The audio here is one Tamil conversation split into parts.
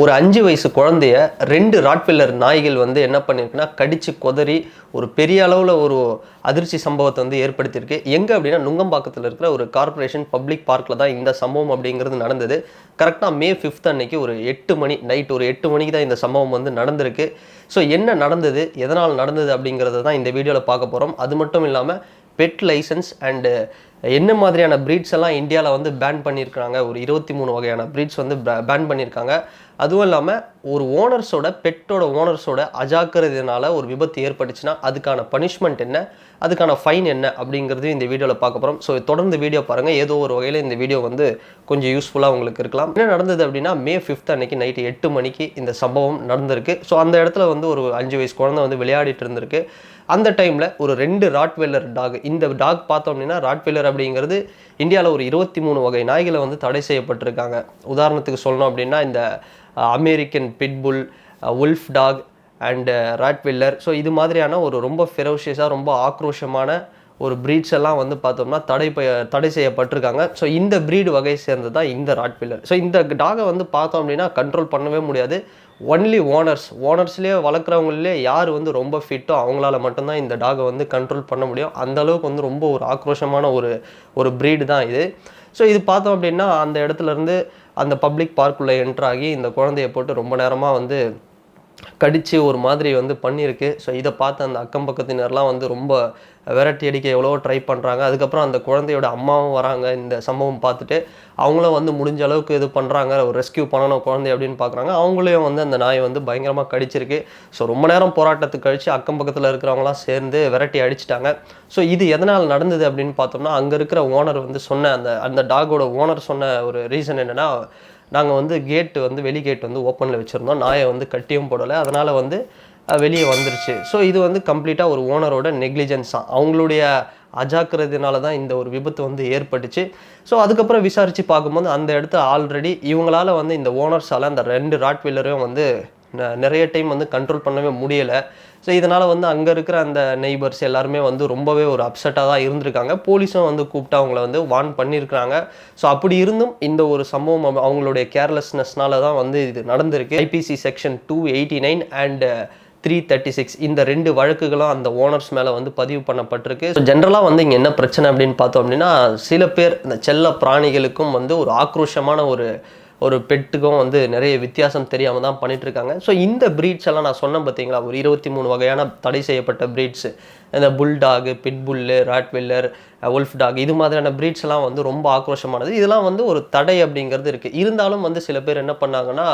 ஒரு 5 வயசு குழந்தைய 2 ராட்வெல்லர் நாய்கள் வந்து என்ன பண்ணியிருக்குன்னா கடிச்சு கொதறி ஒரு பெரிய அளவில் ஒரு அதிர்ச்சி சம்பவத்தை வந்து ஏற்படுத்தியிருக்கு. எங்கே அப்படின்னா நுங்கம்பாக்கத்தில் இருக்கிற ஒரு கார்ப்பரேஷன் பப்ளிக் பார்க்கில் தான் இந்த சம்பவம் அப்படிங்கிறது நடந்தது. கரெக்டாக மே 5 அன்னைக்கு ஒரு 8 மணி நைட் ஒரு 8 மணிக்கு தான் இந்த சம்பவம் வந்து நடந்திருக்கு. ஸோ என்ன நடந்தது, எதனால் நடந்தது அப்படிங்கிறத தான் இந்த வீடியோவில் பார்க்க போகிறோம். அது மட்டும் இல்லாமல் பெட் லைசன்ஸ் அண்டு என்ன மாதிரியான ப்ரீட்ஸ் எல்லாம் இந்தியாவில் வந்து பேன் பண்ணியிருக்காங்க. ஒரு 23 வகையான ப்ரீட்ஸ் வந்து பேன் பண்ணியிருக்காங்க. அதுவும் இல்லாமல் ஒரு ஓனர்ஸோட பெட்டோட ஓனர்ஸோட அஜாக்கிரதையினால ஒரு விபத்து ஏற்பட்டுச்சுன்னா அதுக்கான பனிஷ்மெண்ட் என்ன, அதுக்கான ஃபைன் என்ன அப்படிங்கிறது இந்த வீடியோவில் பார்க்க போகிறோம். ஸோ தொடர்ந்து வீடியோ பாருங்கள். ஏதோ ஒரு வகையில் இந்த வீடியோ வந்து கொஞ்சம் யூஸ்ஃபுல்லாக உங்களுக்கு இருக்கலாம். என்ன நடந்தது அப்படின்னா மே 5 அன்னைக்கு நைட்டு 8 மணிக்கு இந்த சம்பவம் நடந்திருக்கு. ஸோ அந்த இடத்துல வந்து ஒரு 5 வயசு குழந்தை வந்து விளையாடிட்டு இருந்திருக்கு. அந்த டைமில் ஒரு 2 ராட்வெல்லர் டாக், இந்த டாக் பார்த்தோம் அப்படின்னா ராட்வெல்லர் அப்படிங்கிறது இந்தியாவில் ஒரு 23 வகை நாய்களை வந்து தடை செய்யப்பட்டிருக்காங்க. உதாரணத்துக்கு சொல்லணும் அப்படின்னா இந்த American pitbull, wolf dog and rottweiler. So இது மாதிரியான ஒரு ரொம்ப ஃபெரோஷியஸாக ரொம்ப ஆக்ரோஷமான ஒரு ப்ரீட்ஸ் எல்லாம் வந்து பார்த்தோம்னா தடை செய்யப்பட்டிருக்காங்க. ஸோ இந்த ப்ரீடு வகையை சேர்ந்தது தான் இந்த ராட்வெல்லர். ஸோ இந்த டாகை வந்து பார்த்தோம் அப்படின்னா கண்ட்ரோல் பண்ணவே முடியாது. ஒன்லி ஓனர்ஸ்லேயே வளர்க்குறவங்களே யார் வந்து ரொம்ப ஃபிட்டோ அவங்களால மட்டும்தான் இந்த டாகை வந்து கண்ட்ரோல் பண்ண முடியும். அந்தளவுக்கு வந்து ரொம்ப ஒரு ஆக்ரோஷமான ஒரு ப்ரீடு தான் இது. ஸோ இது பார்த்தோம் அப்படின்னா அந்த இடத்துலேருந்து அந்த பப்ளிக் பார்க்குள்ளே என்ட்ராகி இந்த குழந்தைய போட்டு ரொம்ப நேரமாக வந்து கடித்து ஒரு மாதிரி வந்து பண்ணியிருக்கு. ஸோ இதை பார்த்து அந்த அக்கம் பக்கத்தினர்லாம் வந்து ரொம்ப விரட்டி அடிக்க எவ்வளோ ட்ரை பண்ணுறாங்க. அதுக்கப்புறம் அந்த குழந்தையோட அம்மாவும் வராங்க. இந்த சம்பவம் பார்த்துட்டு அவங்களும் வந்து முடிஞ்ச அளவுக்கு இது பண்ணுறாங்க, ஒரு ரெஸ்கியூ பண்ணணும் குழந்தை அப்படின்னு பார்க்குறாங்க. அவங்களையும் வந்து அந்த நாயை வந்து பயங்கரமாக கடிச்சிருக்கு. ஸோ ரொம்ப நேரம் போராட்டத்துக்கு கழித்து அக்கம் பக்கத்தில் இருக்கிறவங்களாம் சேர்ந்து விரட்டி அடிச்சிட்டாங்க. ஸோ இது எதனால் நடந்தது அப்படின்னு பார்த்தோம்னா அங்கே இருக்கிற ஓனர் வந்து சொன்ன அந்த டாகோட ஓனர் சொன்ன ஒரு ரீசன் என்னென்னா, நாங்கள் வந்து கேட்டு வந்து வெளி கேட் வந்து ஓப்பனில் வச்சுருந்தோம், நாயை வந்து கட்டியும் போடலை, அதனால் வந்து வெளியே வந்துருச்சு. ஸோ இது வந்து கம்ப்ளீட்டாக ஒரு ஓனரோட நெக்லிஜென்ஸ் தான், அவங்களுடைய அஜாக்கிரதையினால தான் இந்த ஒரு விபத்து வந்து ஏற்பட்டுச்சு. ஸோ அதுக்கப்புறம் விசாரித்து பார்க்கும்போது அந்த இடத்துல ஆல்ரெடி இவங்களால் வந்து இந்த ஓனர்ஸால் அந்த 2 ராட்வெல்லரையும் வந்து நிறைய டைம் வந்து கண்ட்ரோல் பண்ணவே முடியலை. ஸோ இதனால் வந்து அங்கே இருக்கிற அந்த நெய்பர்ஸ் எல்லாருமே வந்து ரொம்பவே ஒரு அப்செட்டாக தான் இருந்திருக்காங்க. போலீஸும் வந்து கூப்பிட்டு அவங்கள வந்து வார்ன் பண்ணியிருக்கிறாங்க. ஸோ அப்படி இருந்தும் இந்த ஒரு சம்பவம் அவங்களுடைய கேர்லெஸ்னஸ்னால தான் வந்து இது நடந்திருக்கு. ஐபிசி செக்ஷன் 289 அண்ட் 336 இந்த 2 வழக்குகளும் அந்த ஓனர்ஸ் மேலே வந்து பதிவு பண்ணப்பட்டிருக்கு. ஸோ ஜென்ரலாக வந்து இங்கே என்ன பிரச்சனை அப்படின்னு பார்த்தோம் அப்படின்னா, சில பேர் இந்த செல்ல பிராணிகளுக்கும் வந்து ஒரு ஆக்ரோஷமான ஒரு பெட்டுக்கும் வந்து நிறைய வித்தியாசம் தெரியாமல் தான் பண்ணிகிட்ருக்காங்க. ஸோ இந்த ப்ரீட்ஸ் எல்லாம் நான் சொன்னேன் பார்த்தீங்களா, ஒரு 23 வகையான தடை செய்யப்பட்ட ப்ரீட்ஸு, இந்த புல்டாகு, பிட்புல்லு, ராட்வெல்லர், உல்ஃப் டாக், இது மாதிரியான ப்ரீட்ஸ் எல்லாம் வந்து ரொம்ப ஆக்ரோஷமானது. இதெல்லாம் வந்து ஒரு தடை அப்படிங்கிறது இருக்குது. இருந்தாலும் வந்து சில பேர் என்ன பண்ணாங்கன்னா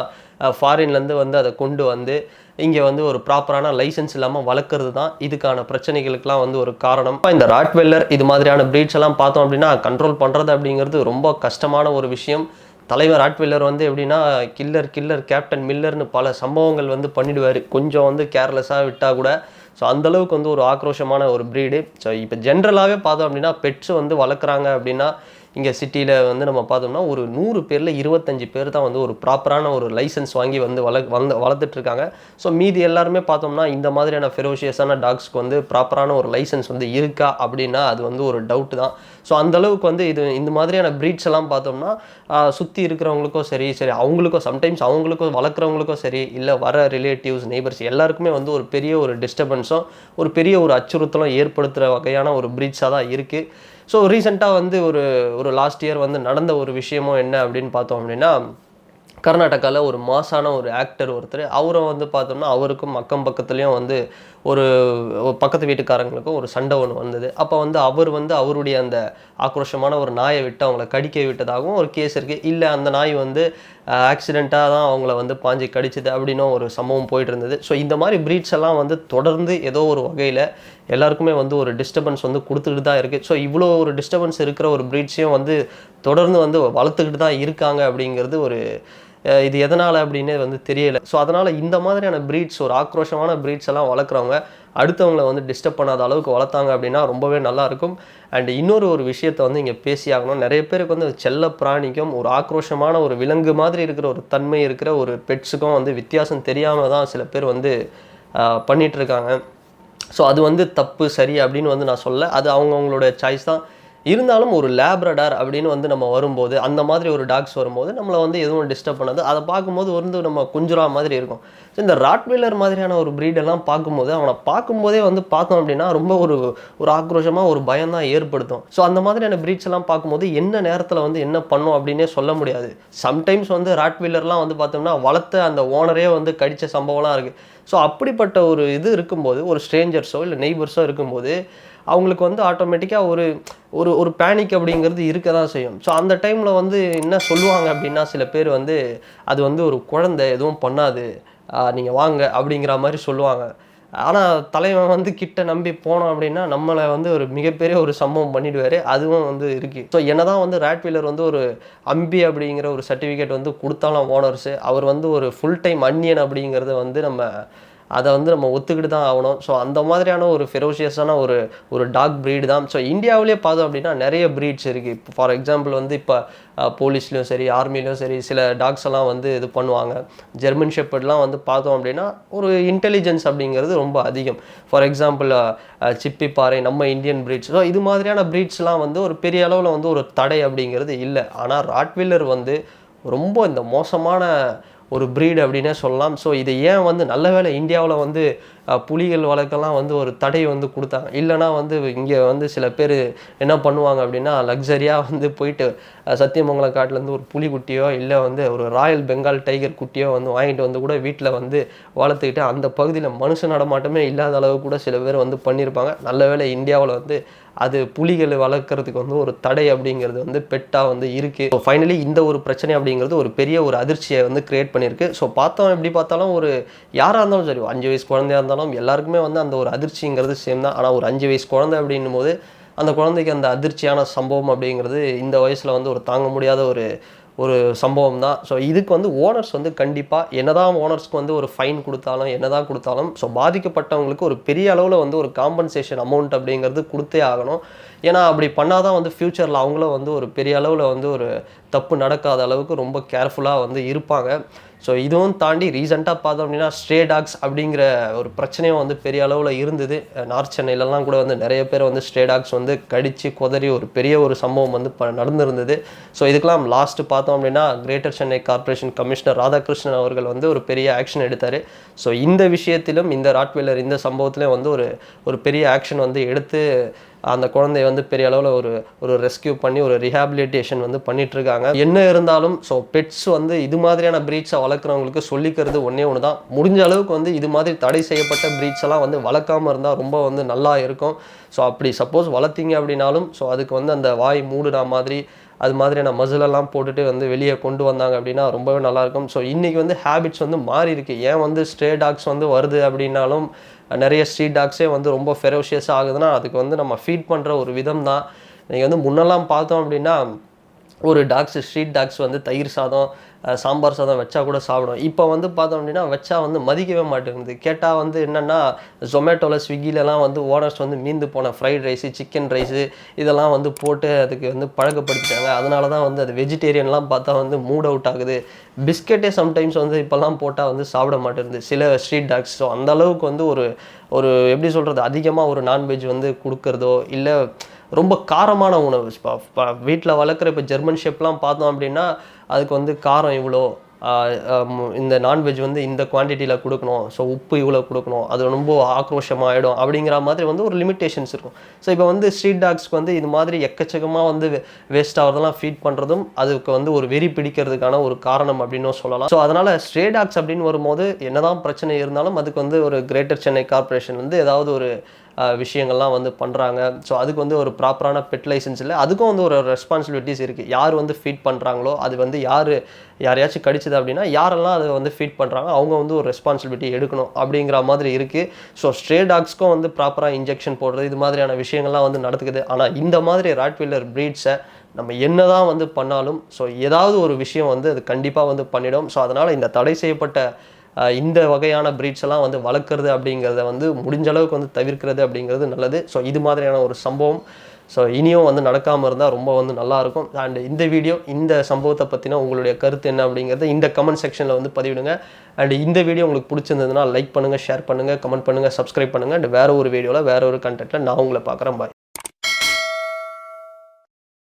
ஃபாரின்லேருந்து வந்து அதை கொண்டு வந்து இங்கே வந்து ஒரு ப்ராப்பரான லைசன்ஸ் இல்லாமல் வளர்க்குறது தான் இதுக்கான பிரச்சனைகளுக்கெல்லாம் வந்து ஒரு காரணம். இந்த ராட்வெல்லர் இது மாதிரியான ப்ரீட்ஸ் எல்லாம் பார்த்தோம் அப்படின்னா கண்ட்ரோல் பண்ணுறது அப்படிங்கிறது ரொம்ப கஷ்டமான ஒரு விஷயம். தலைவர் ராட்வெல்லர் வந்து எப்படின்னா கில்லர் கேப்டன் மில்லர்னு பல சம்பவங்கள் வந்து பண்ணிடுவார், கொஞ்சம் வந்து கேர்லெஸ்ஸாக விட்டால் கூட. ஸோ அந்தளவுக்கு வந்து ஒரு ஆக்ரோஷமான ஒரு ப்ரீடு. ஸோ இப்போ ஜென்ரலாகவே பார்த்தோம் அப்படின்னா பெட்ஸ் வந்து வளர்க்குறாங்க அப்படின்னா இங்கே சிட்டியில் வந்து நம்ம பார்த்தோம்னா ஒரு 100 பேரில் 25 பேர் தான் வந்து ஒரு ப்ராப்பரான ஒரு லைசன்ஸ் வாங்கி வந்து வளர்த்துட்ருக்காங்க. ஸோ மீதி எல்லாருமே பார்த்தோம்னா இந்த மாதிரியான ஃபெரோஷியஸான டாக்ஸ்க்கு வந்து ப்ராப்பரான ஒரு லைசன்ஸ் வந்து இருக்கா அப்படின்னா அது வந்து ஒரு டவுட் தான். ஸோ அந்தளவுக்கு வந்து இந்த மாதிரியான ப்ரீட்ஸ் எல்லாம் பார்த்தோம்னா சுற்றி இருக்கிறவங்களுக்கும் சரி அவங்களுக்கும் சம்டைம்ஸ் அவங்களுக்கும் வளர்க்குறவங்களுக்கும் சரி இல்லை வர ரிலேட்டிவ்ஸ் நெய்பர்ஸ் எல்லாருக்குமே வந்து ஒரு பெரிய ஒரு டிஸ்டர்பன்ஸும் ஒரு பெரிய ஒரு அச்சுறுத்தலும் ஏற்படுத்துகிற வகையான ஒரு ப்ரீட்ஸாக தான் இருக்குது. ஸோ ரீசெண்டாக வந்து ஒரு லாஸ்ட் இயர் வந்து நடந்த ஒரு விஷயமும் என்ன அப்படின்னு பார்த்தோம் அப்படின்னா, கர்நாடகாவில் ஒரு மாசான ஒரு ஆக்டர் ஒருத்தர், அவரும் வந்து பார்த்தோம்னா அவருக்கும் அக்கம் பக்கத்துலேயும் வந்து ஒரு பக்கத்து வீட்டுக்காரங்களுக்கும் ஒரு சண்டை ஒன்று வந்தது. அப்போ வந்து அவர் வந்து அவருடைய அந்த ஆக்ரோஷமான ஒரு நாயை விட்டு அவங்கள கடிக்க விட்டதாகவும் ஒரு கேஸ் இருக்குது. இல்லை அந்த நாய் வந்து ஆக்சிடெண்ட்டாக தான் அவங்கள வந்து பாஞ்சு கடிச்சது அப்படின்னும் ஒரு சம்பவம் போயிட்டு இருந்தது. ஸோ இந்த மாதிரி ப்ரீட்ஸ் எல்லாம் வந்து தொடர்ந்து ஏதோ ஒரு வகையில் எல்லாருக்குமே வந்து ஒரு டிஸ்டர்பன்ஸ் வந்து கொடுத்துக்கிட்டு தான் இருக்குது. ஸோ இவ்வளோ ஒரு டிஸ்டர்பன்ஸ் இருக்கிற ஒரு ப்ரீட்ஸையும் வந்து தொடர்ந்து வந்து வளர்த்துக்கிட்டு தான் இருக்காங்க அப்படிங்கிறது இது எதனால் அப்படின்னு வந்து தெரியலை. ஸோ அதனால் இந்த மாதிரியான ப்ரீட்ஸ், ஒரு ஆக்ரோஷமான ப்ரீட்ஸ் எல்லாம் வளர்க்குறவங்க அடுத்தவங்களை வந்து டிஸ்டர்ப் பண்ணாத அளவுக்கு வளர்த்தாங்க அப்படின்னா ரொம்பவே நல்லாயிருக்கும். அண்ட் இன்னொரு விஷயத்தை வந்து இங்கே பேசியாகணும். நிறைய பேருக்கு வந்து செல்ல பிராணிக்கும் ஒரு ஆக்ரோஷமான ஒரு விலங்கு மாதிரி இருக்கிற ஒரு தன்மை இருக்கிற ஒரு பெட்ஸுக்கும் வந்து வித்தியாசம் தெரியாமல் தான் சில பேர் வந்து பண்ணிகிட்ருக்காங்க. ஸோ அது வந்து தப்பு சரி அப்படின்னு வந்து நான் சொல்ல, அது அவங்கவுங்களோட சாய்ஸ் தான். இருந்தாலும் ஒரு லேப்ரடார் அப்படின்னு வந்து நம்ம வரும்போது, அந்த மாதிரி ஒரு டாக்ஸ் வரும்போது நம்மள வந்து எதுவும் டிஸ்டர்ப் பண்ணாது. அத பார்க்கும்போது வந்து நம்ம குஞ்சுரா மாதிரி இருக்கும். ஸோ இந்த ராட்வீலர் மாதிரியான ஒரு ப்ரீட் எல்லாம் பார்க்கும்போது, அவன பார்க்கும்போதே வந்து பார்த்தோம் அப்படின்னா, ரொம்ப ஒரு ஒரு ஆக்ரோஷமா ஒரு பயம் தான் ஏற்படுத்தும். ஸோ அந்த மாதிரியான ப்ரீட்ஸ் எல்லாம் பார்க்கும்போது, என்ன நேரத்தில வந்து என்ன பண்ணும் அப்படின்னே சொல்ல முடியாது. சம்டைம்ஸ் வந்து ராட்வீலர்லாம் வந்து பார்த்தோம்னா, வளர்த்த அந்த ஓனரே வந்து கடிச்ச சம்பவம்லாம் இருக்கு. ஸோ அப்படிப்பட்ட ஒரு இது இருக்கும்போது, ஒரு ஸ்ட்ரேஞ்சர்ஸோ இல்ல நெய்பர்ஸோ இருக்கும்போது, அவங்களுக்கு வந்து ஆட்டோமேட்டிக்கா ஒரு ஒரு ஒரு பேனிக் அப்படிங்கிறது இருக்க தான் செய்யும். ஸோ அந்த டைம்ல வந்து என்ன சொல்லுவாங்க அப்படின்னா, சில பேர் வந்து, "அது வந்து ஒரு குழந்தை எதுவும் பண்ணாது. நீங்க வாங்க" அப்படிங்கிற மாரி சொல்லுவாங்க. ஆனா தலைவன் வந்து கிட்ட நம்பி போனோம் அப்படின்னா, நம்மள வந்து ஒரு மிகப்பெரிய ஒரு சம்பவம் பண்ணிடுவாரு. அதுவும் வந்து இருக்கு. ஸோ என்னதான் வந்து ராட்வீலர் வந்து ஒரு அம்பி அப்படிங்கிற ஒரு சர்டிஃபிகேட் வந்து குடுத்தாலும் ஓனர்ஸு, அவர் வந்து ஒரு ஃபுல் டைம் அந்நியன் அப்படிங்கிறத வந்து அத வந்து நம்ம ஒத்துக்கிட்டு தான் ஆவணும். ஸோ அந்த மாதிரியான ஒரு ஃபெரோஷியஸான ஒரு ஒரு டாக் ப்ரீட் தான். ஸோ இந்தியாவிலேயே பார்த்தோம் அப்படின்னா நெறைய ப்ரீட்ஸ் இருக்கு. இப்போ ஃபார் எக்ஸாம்பிள் வந்து இப்ப போலீஸ்லயும் சரி, ஆர்மிலயும் சரி சில டாக்ஸ் எல்லாம் வந்து இது பண்ணுவாங்க. ஜெர்மன் ஷெப்பர்ட்லாம் வந்து பார்த்தோம் அப்படின்னா, ஒரு இன்டெலிஜென்ஸ் அப்படிங்கிறது ரொம்ப அதிகம். ஃபார் எக்ஸாம்பிள் சிப்பி பாறை நம்ம இந்தியன் ப்ரீட்ஸ். ஸோ இது மாதிரியான ப்ரீட்ஸ்லாம் வந்து ஒரு பெரிய அளவுல வந்து ஒரு தடை அப்படிங்கிறது இல்ல. ஆனா ராட்வீலர் வந்து ரொம்ப இந்த மோசமான ஒரு ப்ரீட் அப்படின்னே சொல்லலாம். ஸோ இது ஏன் வந்து நல்ல வேளை இந்தியாவுல வந்து புலிகள் வளர்க்கலாம் வந்து ஒரு தடை வந்து குடுத்தாங்க. இல்லன்னா வந்து இங்க வந்து சில பேரு என்ன பண்ணுவாங்க அப்படின்னா, லக்ஸரியா வந்து போயிட்டு சத்தியமங்கலம் காட்டுலேருந்து ஒரு புலிக்குட்டியோ, இல்ல வந்து ஒரு ராயல் பெங்கால் டைகர் குட்டியோ வந்து வாங்கிட்டு வந்து கூட வீட்ல வந்து வளர்த்துக்கிட்டு, அந்த பகுதியில மனுஷ நடமாட்டமே இல்லாத அளவுக்கு கூட சில பேர் வந்து பண்ணியிருப்பாங்க. நல்ல வேளை இந்தியாவுல வந்து அது புலிகள் வளர்க்கறதுக்கு வந்து ஒரு தடை அப்படிங்கிறது வந்து பெட்டா வந்து இருக்கு. ஸோ ஃபைனலி இந்த ஒரு பிரச்சனை அப்படிங்கிறது ஒரு பெரிய ஒரு அதிர்ச்சியை வந்து கிரியேட் பண்ணியிருக்கு. ஸோ பார்த்தோம் எப்படி பார்த்தாலும் ஒரு யாரா இருந்தாலும் சரி, 5 வயசு குழந்தையா இருந்தாலும் எல்லாருக்குமே வந்து அந்த ஒரு அதிர்ச்சிங்கிறது சேம் தான். ஆனா ஒரு 5 வயசு குழந்தை அப்படின்னும்போது, அந்த குழந்தைக்கு அந்த அதிர்ச்சியான சம்பவம் அப்படிங்கிறது இந்த வயசுல வந்து ஒரு தாங்க முடியாத ஒரு ஒரு சம்பவம் தான். ஸோ இதுக்கு வந்து ஓனர்ஸ் வந்து கண்டிப்பா என்னதான் ஓனர்ஸ்க்கு வந்து ஒரு ஃபைன் குடுத்தாலும், என்னதான் குடுத்தாலும், ஸோ பாதிக்கப்பட்டவங்களுக்கு ஒரு பெரிய அளவுல வந்து ஒரு காம்பன்சேஷன் அமௌண்ட் அப்படிங்கிறது குடுத்தே ஆகணும். ஏன்னா அப்படி பண்ணா தான் வந்து ஃபியூச்சர்ல அவங்களும் வந்து ஒரு பெரிய அளவுல வந்து ஒரு தப்பு நடக்காத அளவுக்கு ரொம்ப கேர்ஃபுல்லா வந்து இருப்பாங்க. ஸோ இதுவும் தாண்டி ரீசென்ட்டா பார்த்தோம் அப்படின்னா, ஸ்ட்ரே டாக்ஸ் அப்படிங்கிற ஒரு பிரச்சனையும் வந்து பெரிய அளவுல இருந்தது. நார்த் சென்னையிலலாம் கூட வந்து நெறைய பேர் வந்து ஸ்ட்ரே டாக்ஸ் வந்து கடிச்சு, கொதறி ஒரு பெரிய ஒரு சம்பவம் வந்து நடந்திருந்தது. ஸோ இதுக்கெல்லாம் லாஸ்ட் பார்த்தோம் அப்படின்னா, greater Chennai corporation commissioner Radhakrishnan அவர்கள் வந்து ஒரு பெரிய ஆக்ஷன் எடுத்தாரு. ஸோ இந்த விஷயத்திலும் இந்த ராட்வீலர் இந்த சம்பவத்திலும் வந்து ஒரு ஒரு பெரிய ஆக்ஷன் வந்து எடுத்து அந்த குழந்தைய வந்து பெரிய அளவுல ஒரு ஒரு ரெஸ்க்யூ பண்ணி ஒரு ரிஹாபிலிட்டேஷன் வந்து பண்ணிட்டு இருக்காங்க. என்ன இருந்தாலும் ஸோ பெட்ஸ் வந்து இது மாதிரியான ப்ரீட்ஸை வளர்க்குறவங்களுக்கு சொல்லிக்கிறது ஒண்ணே ஒன்று தான். முடிஞ்ச அளவுக்கு வந்து இது மாதிரி தடை செய்யப்பட்ட ப்ரீட்ஸ் எல்லாம் வந்து வளர்க்காம இருந்தால் ரொம்ப வந்து நல்லா இருக்கும். ஸோ அப்படி சப்போஸ் வளர்த்தீங்க அப்படின்னாலும் ஸோ அதுக்கு வந்து அந்த வாய் மூடுனா மாதிரி அது மாதிரியான மசிலெல்லாம் போட்டுட்டு வந்து வெளியே கொண்டு வந்தாங்க அப்படின்னா ரொம்பவே நல்லாயிருக்கும். ஸோ இன்றைக்கி வந்து ஹேபிட்ஸ் வந்து மாறி இருக்கு. ஏன் வந்து ஸ்ட்ரே டாக்ஸ் வந்து வருது அப்படின்னாலும் நிறைய ஸ்ட்ரீட் டாக்ஸே வந்து ரொம்ப ஃபெரோஷியஸாக ஆகுதுன்னா அதுக்கு வந்து நம்ம ஃபீட் பண்ணுற ஒரு விதம் தான். நீங்கள் வந்து முன்னெல்லாம் பார்த்தோம் அப்படின்னா ஒரு டாக்ஸ் ஸ்ட்ரீட் டாக்ஸ் வந்து தயிர் சாதம், சாம்பார் சாதம் வச்சா கூட சாப்பிடும். இப்போ வந்து பார்த்தோம் அப்படின்னா வச்சா வந்து மதிக்கவே மாட்டேங்குது. கேட்டால் வந்து என்னென்னா ஜொமேட்டோவில் ஸ்விக்கிலலாம் வந்து ஓனர்ஸ் வந்து மீந்து போன ஃப்ரைட் ரைஸு, சிக்கன் ரைஸு இதெல்லாம் வந்து போட்டு அதுக்கு வந்து பழக்கப்படுத்திட்டாங்க. அதனால தான் வந்து அது வெஜிடேரியன்லாம் பார்த்தா வந்து மூட் அவுட் ஆகுது. பிஸ்கெட்டே சம்டைம்ஸ் வந்து இப்போல்லாம் போட்டால் வந்து சாப்பிட மாட்டேங்குது சில ஸ்ட்ரீட் டாக்ஸ். ஸோ அந்தளவுக்கு வந்து ஒரு ஒரு எப்படி சொல்கிறது, அதிகமாக ஒரு நான்வெஜ் வந்து கொடுக்குறதோ இல்லை ரொம்ப காரமான உணவு வீட்டில் வளர்க்குற இப்போ ஜெர்மன் ஷெப்லாம் பார்த்தோம் அப்படின்னா அதுக்கு வந்து காரம் இவ்வளோ, இந்த நான்வெஜ் வந்து இந்த குவான்டிட்டியில் கொடுக்கணும், ஸோ உப்பு இவ்வளோ கொடுக்கணும், அது ரொம்ப ஆக்ரோஷமாகிடும் அப்படிங்கிற மாதிரி வந்து ஒரு லிமிட்டேஷன்ஸ் இருக்கும். ஸோ இப்போ வந்து ஸ்ட்ரீட் டாக்ஸ்க்கு வந்து இது மாதிரி எக்கச்சக்கமாக வந்து வேஸ்ட் ஆகிறதெல்லாம் ஃபீட் பண்ணுறதும் அதுக்கு வந்து ஒரு வெறி பிடிக்கிறதுக்கான ஒரு காரணம் அப்படின்னும் சொல்லலாம். ஸோ அதனால் ஸ்ட்ரே டாக்ஸ் அப்படின்னு வரும்போது என்னதான் பிரச்சனை இருந்தாலும் அதுக்கு வந்து ஒரு கிரேட்டர் சென்னை கார்ப்பரேஷன் வந்து ஏதாவது ஒரு விஷயங்கள்லாம் வந்து பண்ணுறாங்க. ஸோ அதுக்கு வந்து ஒரு ப்ராப்பரான பெட் லைசன்ஸ் இல்லை, அதுக்கும் வந்து ஒரு ரெஸ்பான்சிபிலிட்டிஸ் இருக்குது. யார் வந்து ஃபீட் பண்ணுறாங்களோ அது வந்து யாரையாச்சும் கடிச்சது அப்படின்னா யாரெல்லாம் அதை வந்து ஃபீட் பண்ணுறாங்க அவங்க வந்து ஒரு ரெஸ்பான்சிபிலிட்டி எடுக்கணும் அப்படிங்கிற மாதிரி இருக்குது. ஸோ ஸ்ட்ரே டாக்ஸ்க்கும் வந்து ப்ராப்பராக இன்ஜெக்ஷன் போடுறது இது மாதிரியான விஷயங்கள்லாம் வந்து நடக்குது. ஆனால் இந்த மாதிரி ராட்வீலர் ப்ரீட்ஸை நம்ம என்னதான் வந்து பண்ணாலும் ஸோ ஏதாவது ஒரு விஷயம் வந்து அது கண்டிப்பாக வந்து பண்ணிடும். ஸோ அதனால் இந்த தடை செய்யப்பட்ட இந்த வகையான ப்ரீட்ஸ் எல்லாம் வந்து வளர்க்குறது அப்படிங்கிறத வந்து முடிஞ்ச அளவுக்கு வந்து தவிர்க்கிறது அப்படிங்கிறது நல்லது. ஸோ இது மாதிரியான ஒரு சம்பவம் ஸோ இனியும் வந்து நடக்காமல் இருந்தால் ரொம்ப வந்து நல்லாயிருக்கும். அண்ட் இந்த வீடியோ இந்த சம்பவத்தை பற்றின உங்களுடைய கருத்து என்ன அப்படிங்கிறத இந்த கமெண்ட் செக்ஷனில் வந்து பதிவிடுங்க. அண்ட் இந்த வீடியோ உங்களுக்கு பிடிச்சிருந்ததுன்னா லைக் பண்ணுங்கள், ஷேர் பண்ணுங்கள், கமெண்ட் பண்ணுங்கள், சப்ஸ்கிரைப் பண்ணுங்கள். அண்ட் வேறு ஒரு வீடியோவில் வேறு ஒரு கண்டென்ட்டில் நான் உங்களை பார்க்குறேன். பாய்.